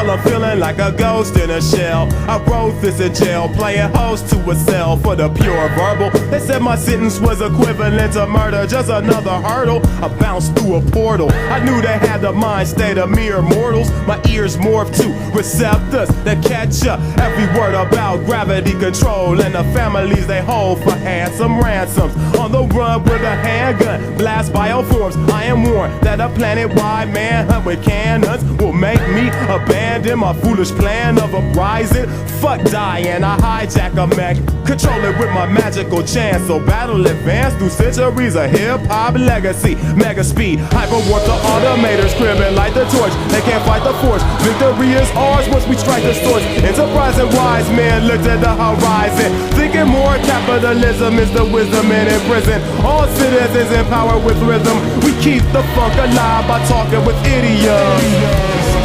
I'm feeling like a ghost in a shell. I wrote this in jail, playing host to a cell for the pure verbal. They said my sentence was equivalent to murder, just another hurdle. I bounced through a portal. I knew they had the mind state of mere mortals. My ears morphed to receptors that catch up every word about gravity control and the families they hold for handsome ransoms. On the run with a handgun, blast bioforms. I am warned that a planet-wide manhunt with cannons will make me abandon my foolish plan of uprising. Fuck dying, I hijack a mech, control it with my magical chance. So battle advanced through centuries of hip-hop legacy. Mega speed, hyper-warp the automators, cribbing like the torch. They can't fight the force. Victory is ours once we strike the source. Enterprise and wise men looked at the horizon, thinking more capitalism is the wisdom in prison. All citizens empowered with rhythm. We keep the funk alive by talking with idioms.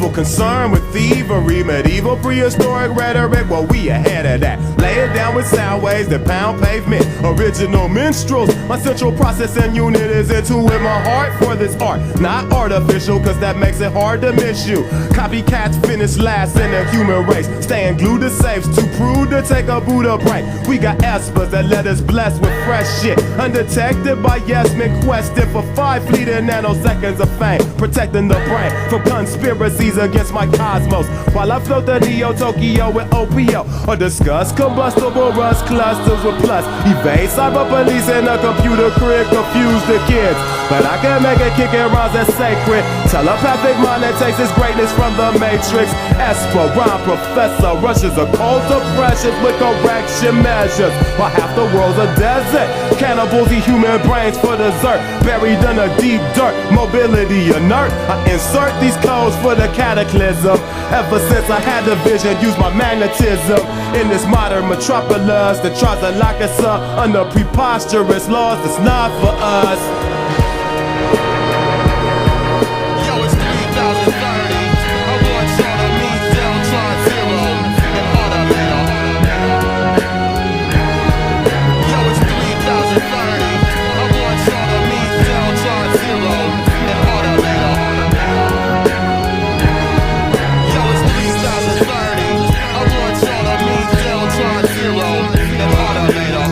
evil, concerned with thievery, medieval, prehistoric rhetoric. Well, we ahead of that. Lay it down with sound waves that pound pavement. Original minstrels. My central processing unit is into with my heart for this art. Not artificial, cause that makes it hard to miss you. Copycats finish last in the human race. Staying glued to safes, too crude to take a Buddha break. We got espers that let us bless with fresh shit. Undetected by yes men questing for 5 fleeting nanoseconds of fame. Protecting the brain from conspiracies against my cosmos. While I float the Neo-Tokyo with OPO. Or discuss combustible rust clusters with plus. Evade cyber police in a computer crib, confuse the kids. But I can make it kick and rhymes that's sacred. Telepathic mind that takes its greatness from the Matrix. Esper, rhyme professor, rushes a cold depressions with correction measures. While half the world's a desert. Cannibals eat human brains for dessert. Buried in a deep dirt, mobility inert. I insert these codes for the cataclysm. Ever since I had the vision, use my magnetism. In this modern metropolis that tries to lock us up under preposterous laws that's not for us. Yo, it's 3030. I want y'all to meet Deltron Zero and Automator. Yo, it's 3030. I want y'all to meet Deltron Zero and Automator. Yo, it's 3030. I want y'all to meet Deltron Zero and Automator.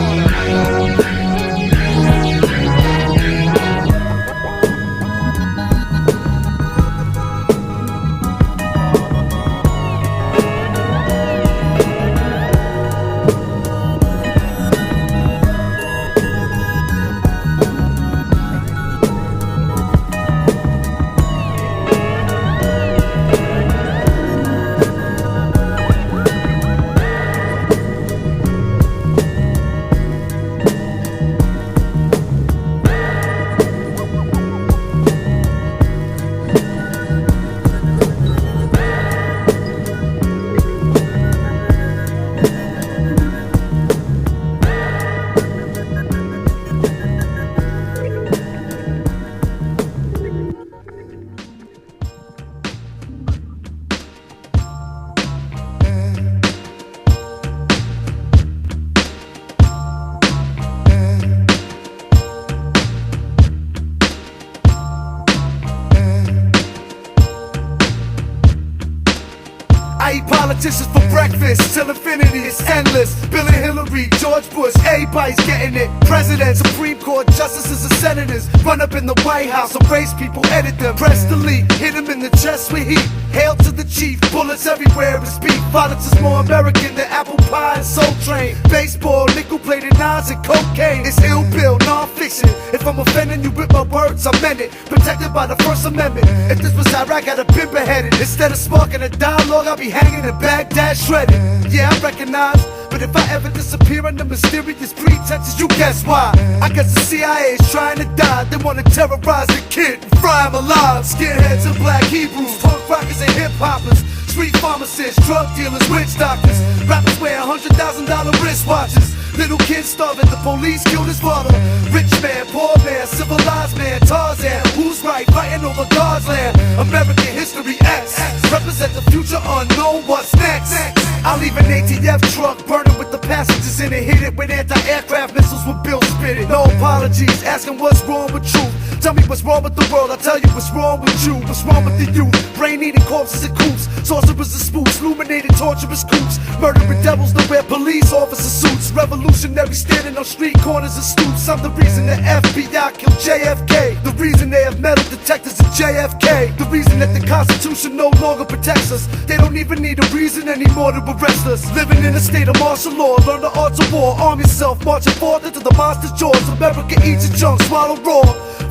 I eat politicians for breakfast till infinity is endless. Bill and Hillary, George Bush, everybody's getting it. Presidents, Supreme Court justices and senators run up in the White House, erase people, edit them, press delete, hit them in the chest with heat. Hail to the chief, bullets everywhere is beef. Violence is more American than apple pie and Soul Train. Baseball, nickel-plated knives and cocaine. It's ill bill, non-fiction. If I'm offending you with my words, I meant it. Protected by the First Amendment. If this was Iraq, I'd have been beheaded. Instead of sparking a dialogue, I'll be hanging in Baghdad shredded. Yeah, I recognize, but if I ever disappear under mysterious pretenses, you guess why? I guess the CIA is trying to die. They want to terrorize the kid and fry him alive. Skinheads and black Hebrews, punk rockers and hip-hoppers, street pharmacists, drug dealers, witch doctors. Rappers wear $100,000 wristwatches. Little kids starving, the police killed his father. Rich man, poor man, civilized man, Tarzan. Who's right, fighting over God's land? American history X. Represent the future unknown, what's next? I'll leave an ATF truck burning with the passengers in it. Hit it with anti-aircraft missiles with Bill spitting. No apologies, asking what's wrong with truth. Tell me what's wrong with the world, I'll tell you what's wrong with you. What's wrong with the youth? Brain-eating corpses and coops. Sorcerers and spooks, illuminated torturous coops. Murdering devils that wear police officer suits. Revolutionaries standing on street corners and stoops. I'm the reason the FBI killed JFK. The reason they have metal detectors at JFK. The reason that the Constitution no longer protects us. They don't even need a reason anymore to arrest us. Living in a state of martial law, learn the arts of war. Arm yourself, marching forth into the monster's jaws. America eats your junk, swallow raw.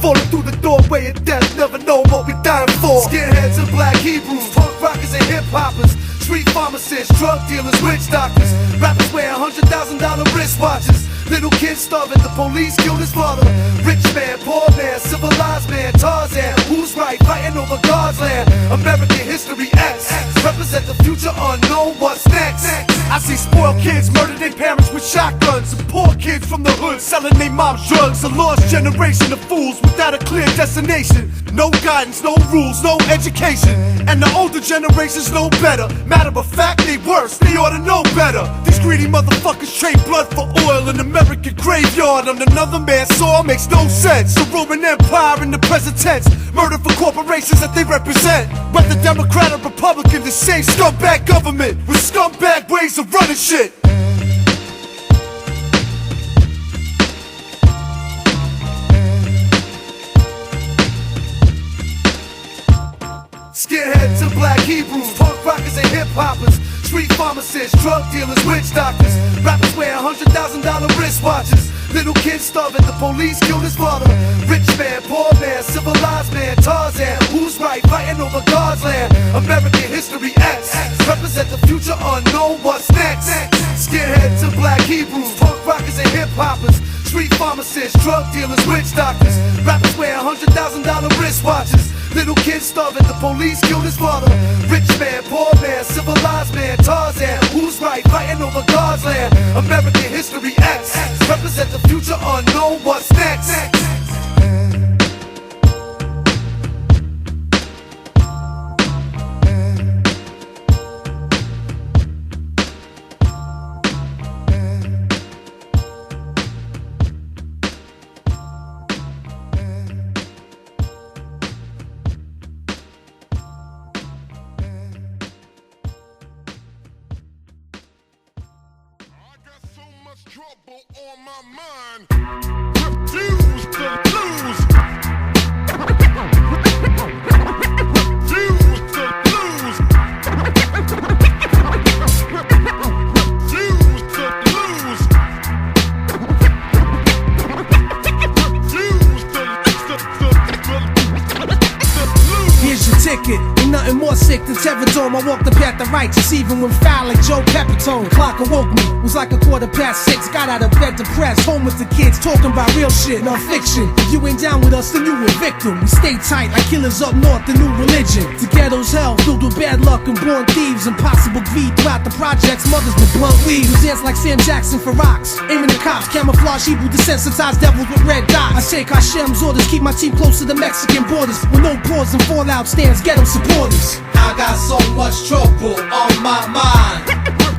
Falling through the doorway of death, never know what we dying for. Skinheads and black Hebrews, punk rockers and hip-hoppers, street pharmacists, drug dealers, witch doctors. Rappers wear $100,000 wristwatches. Little kids starving, the police killed his father. Rich man, poor man, civilized man, Tarzan. Who's right, fighting over God's land? American history X. Represent the future unknown, what's next? I see spoiled kids murder their parents with shotguns, and poor kids from the hood selling their mom's drugs. A lost generation of fools without a clear destination. No guidance, no rules, no education. And the older generations know better. Matter of fact, they worse, they ought to know better. These greedy motherfuckers trade blood for oil in American graveyard on another man's soil. Makes no sense. The Roman Empire in the present tense. Murder for corporations that they represent. Whether Democrat or Republican, the same scumbag government with scumbag ways of running shit. Skinheads and black Hebrews, punk rockers and hip-hoppers, street pharmacists, drug dealers, witch doctors. Rappers wear $100,000 wristwatches. Little kids starving, the police killed his father. Rich man, poor man, civilized man, Tarzan. Who's right, fighting over God's land? American history X, represent the future unknown, what's next? Skinheads and black Hebrews, punk rockers and hip-hoppers, street pharmacists, drug dealers, witch doctors. Rappers wear $100,000 wristwatches. Little kids starving, the police killed his father. Rich man, poor man, civilized man, Tarzan. Who's right, fighting over God's land? American history X, represent the future unknown, what's next? Trouble on my mind. Refuse to lose. Refuse to lose. Refuse to lose. Here's your ticket. Ain't nothing more sick than Terradome. I walked the path of righteous, even when foul like Joe Pepitone. Clock awoke me, was like 6:15. Got out of bed depressed, home with the kids, talking about real shit, not fiction. If you ain't down with us, then you a victim. We stay tight like killers up north, the new religion. The ghetto's hell, filled with bad luck and born thieves. Impossible greed throughout the projects, mothers with blunt weeds. We dance like Sam Jackson for rocks, aiming the cops. Camouflage Hebrew, desensitized devils with red dots. I take Hashem's orders, keep my team close to the Mexican borders. With no pause and fallout stands ghetto supporters. I got so much trouble on my mind.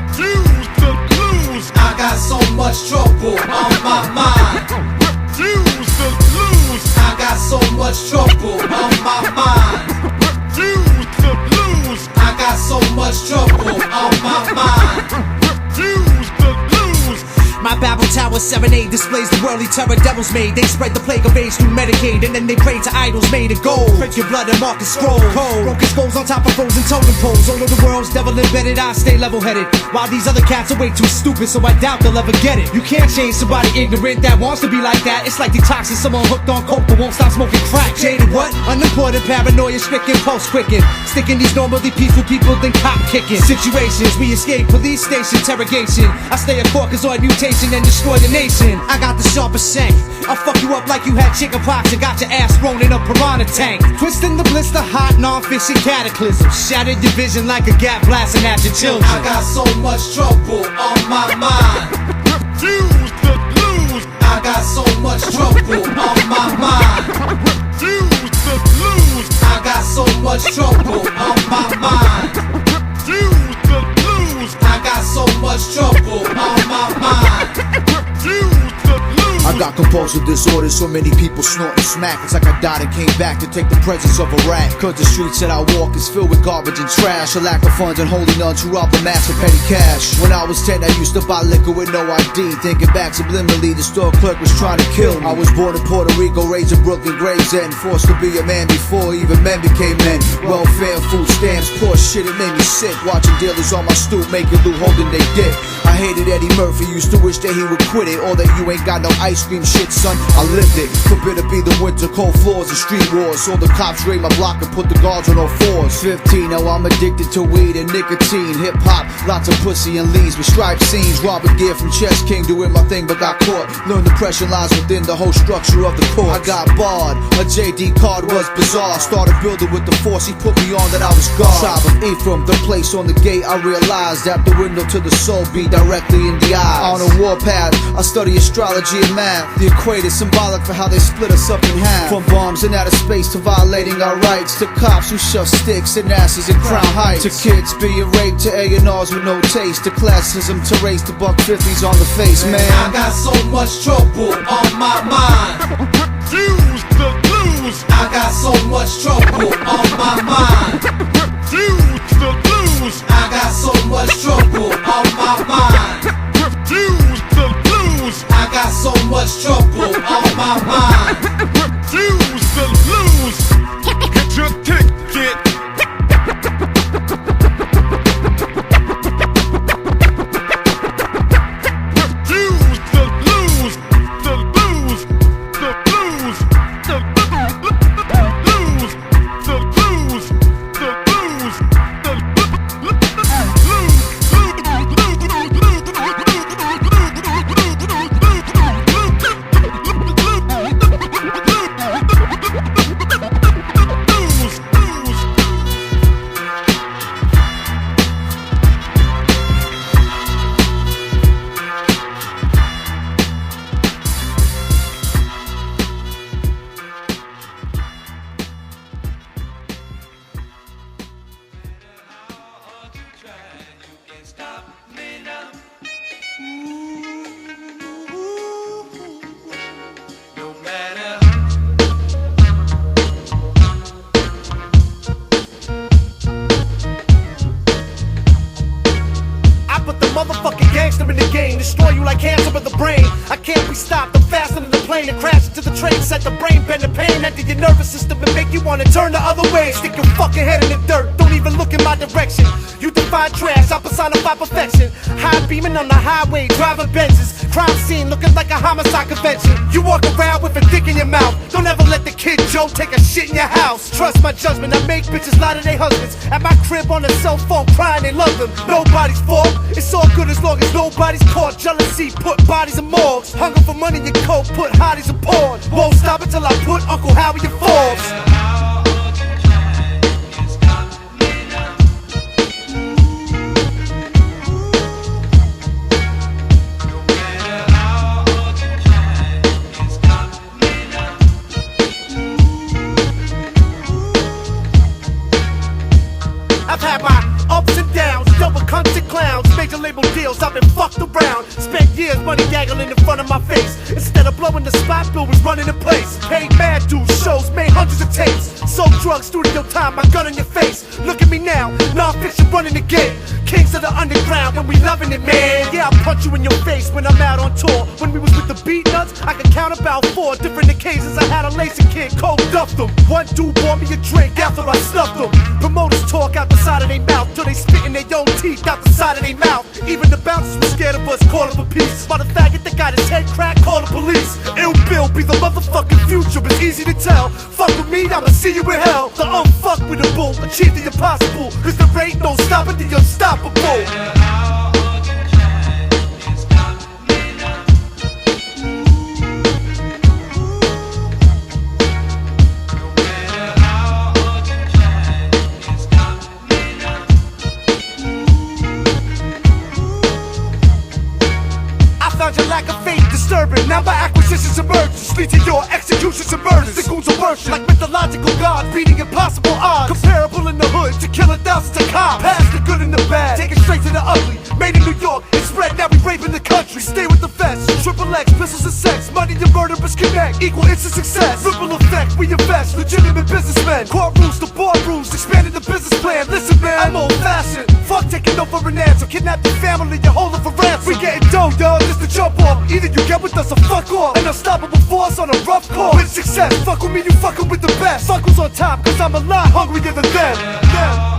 Refuse to lose. I got so much trouble on my mind. Refuse to lose. I got so much trouble on my mind. Refuse to lose. I got so much trouble on my mind. Refuse to lose. My Babel Tower serenade displays the worldly terror devils made. They spread the plague of AIDS through Medicaid, and then they pray to idols made of gold. Break your blood and mark a scroll. Broken skulls on top of frozen totem poles. All of the world's devil embedded, I stay level-headed. While these other cats are way too stupid, so I doubt they'll ever get it. You can't change somebody ignorant that wants to be like that. It's like detoxing someone hooked on coke but won't stop smoking crack. Jaded what? Unemployed and paranoia stricken, pulse quicken. Sticking these normally peaceful people, then cop kicking. Situations, we escape police station interrogation. I stay a Caucasoid mutation and destroy the nation. I got the sharpest shank. I'll fuck you up like you had chicken pox and got your ass thrown in a piranha tank. Twisting the blister, hot non-fiction cataclysm. Shattered your vision like a gap blasting at your children. I got so much trouble on my mind. Refuse to lose. I got so much trouble on my mind. Refuse to lose. I got so much trouble on my mind. Refuse to lose. I got so much trouble on my mind. Refuse to lose. I got compulsive disorders, so many people snorting smack. It's like I died and came back to take the presence of a rat. Cause the streets that I walk is filled with garbage and trash. A lack of funds and holding on to rob the mass for petty cash. When I was 10, I used to buy liquor with no ID. Thinking back subliminally, the store clerk was trying to kill me. I was born in Puerto Rico, raised in Brooklyn, Gravesend. Forced to be a man before even men became men. Welfare, food stamps, poor shit, it made me sick. Watching dealers on my stoop making loot, holding they dick. I I hated Eddie Murphy, used to wish that he would quit it. Or that you ain't got no ice cream shit, son, I lived it. Forbid to be the winter, cold floors and street wars. Saw the cops raid my block and put the guards on all fours. 15, now I'm addicted to weed and nicotine. Hip-hop, lots of pussy and leaves with striped scenes. Robbing gear from Chess King, doing my thing but got caught. Learned the pressure lies within the whole structure of the court. I got barred, a JD card was bizarre. Started building with the force, he put me on that I was God. Tribe of Ephraim, the place on the gate, I realized that the window to the soul be directly in the eyes. On a warpath, I study astrology and math. The equator symbolic for how they split us up in half. From bombs in outer space to violating our rights, to cops who shove sticks and asses in Crown Heights, to kids being raped, to A&Rs with no taste, to classism, to race, to $150s on the face, man. I got so much trouble on my mind. Refuse to lose. I got so much trouble on my mind. Refuse to lose. I got so much trouble on my mind. Refuse to lose. I got so much trouble on my mind. Refuse to lose. Get your ticket. Refuse to lose. To lose. To lose. To lose. To lose. To lose. Motherfucking gangster in the game, destroy you like cancer of the brain. I can't be stopped, I'm faster than the plane and crash into the train. Set the brain, bend the pain, enter your nervous system and make you wanna turn the other way. Stick your fucking head in the dirt, don't even look in my direction. You define trash, I personify perfection. High beaming on the highway, driving Benzes. Crime scene looking like a homicide convention. You walk around with a dick in your mouth. Don't ever let the kid Joe take a shit in your house. Trust my judgment, I make bitches lie to their husbands. At my crib on a cell phone crying they love them. Nobody's fault, it's all good as long as nobody's caught. Jealousy put bodies in morgues. Hunger for money and coke put hotties in porn. Won't stop until I put Uncle Howie in Forbes. I've had my ups and downs, dealt with cunts and clowns, major label deals, I've been fucked around. Spent years money gaggling in front of my face. Instead of blowing the spot, bill was running in place. Paid mad dues, shows, made hundreds of tapes. Sold drugs, studio time, my gun in your face. Look at me now, non-fiction running the game. Kings of the underground, and we loving it, man. Yeah, I'll punch you in your face when I'm out on tour. When we was with the beat nuts, I could count about 4 different occasions I had a lazy kid cold duffed them. One dude bought me a drink after I snuffed them. Promoters talk out the side of their mouth till they spit in their own teeth out the side of their mouth. Even the bouncers were scared of us, calling for peace. While the faggot that got his head cracked, call the police. Ill Bill be the motherfucking future, it's easy to tell. Fuck with me, I'ma see you in hell. The unfuckwittable, achieve the impossible. Cause there ain't no stopping the unstoppable. Found your lack of faith disturbing. Now my acquisitions emerge, lead to your executions and murders. The goons are worship like mythological gods, beating impossible odds. Comparable in the hood to killing thousands of cops. Past the good and the bad, take it straight to the ugly. Made in New York, it's spread, now we raping the country. Stay with the vets, triple X, pistols and sex. Money and murderers connect, equal instant success. Ripple effect, we invest, legitimate businessmen. Courtrooms to boardrooms, expanding the business plan. Listen man, I'm old fashioned. Fuck taking over an answer, kidnap your family, you hold it for ransom. We getting dough, yo, this the jump off. Either you get with us or fuck off. An unstoppable force on a rough course. With success, fuck with me, you fucking with the best. Fuck who's on top, cause I'm a lot hungrier than them.